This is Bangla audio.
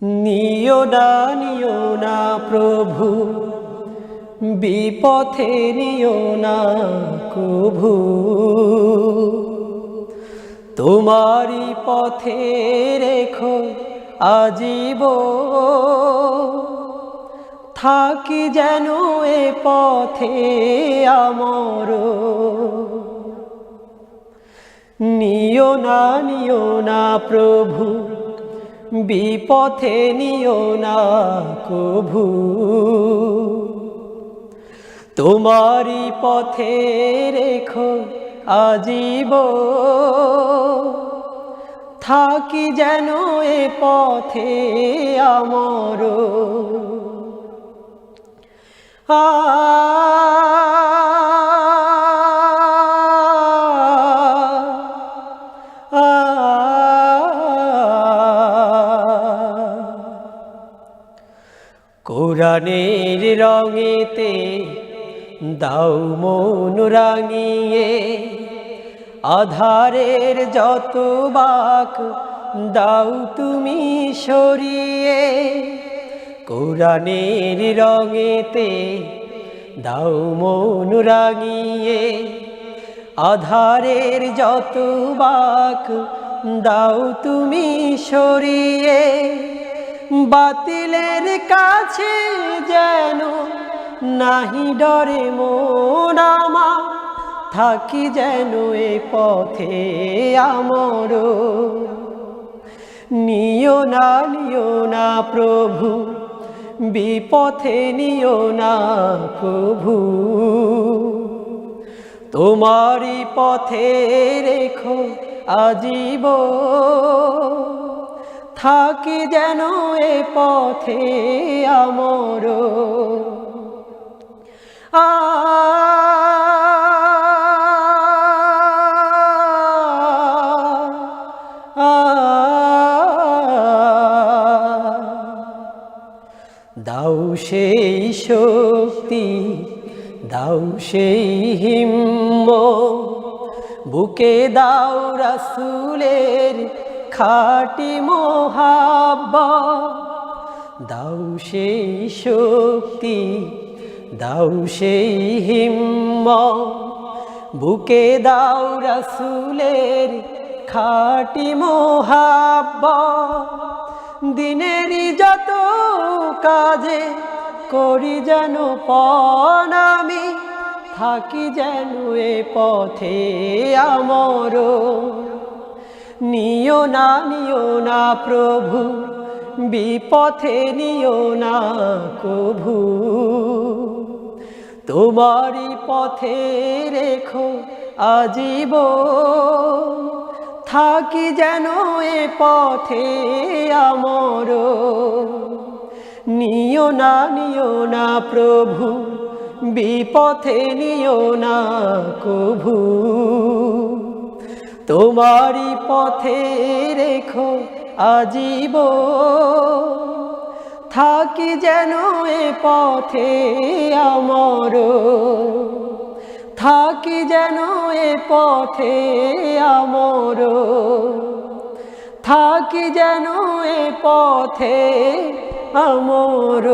নিও না প্রভু, বিপথে নিও না কভু। তোমারি পথে রেখো আজীবন, থাকি যেন এ পথে আমর। নিও না প্রভু, বিপথে নিও না কভু। তোমারি পথে রেখো আজীবন, থাকি যেন এ পথে আমর। কোরআনের রঙেতে দাও মন রাঙিয়ে, আধারের যত বাক দাও তুমি সরিয়ে। কোরআনের রঙেতে দাও মন রাঙিয়ে, আধারের যত বাক দাও তুমি সরিয়ে। বাতিলের কাছে যেন নাহি ডরে মন আমার, থাকি যেন এ পথে আমর। নিও না প্রভু, বিপথে নিও না কভু। তোমারি পথে রেখো আজীবন, থাকি যেন এ পথে আমর। দাও সেই শক্তি, দাও সেই হিম্মত, বুকে দাও রাসূলের খাঁটি মোহাব্বত। দাও সেই শক্তি, দাও সেই হিম্মত, বুকে দাও রাসূলের খাঁটি মোহাব্বত। দিনেরই যত কাজে করি যেন পণ আমি, থাকি যেন এ পথে আমর। নিও না প্রভু, বিপথে নিও না কভু। তোমারি পথে রেখো আজীবন, থাকি যেন এ পথে আমর। নিও না প্রভু, বিপথে নিও না কভু। তোমারি পথে রেখো আজীবন, থাকি যেন এ পথে আমর। থাকি যেন এ পথে আমর, থাকি যেন এ পথে আমর।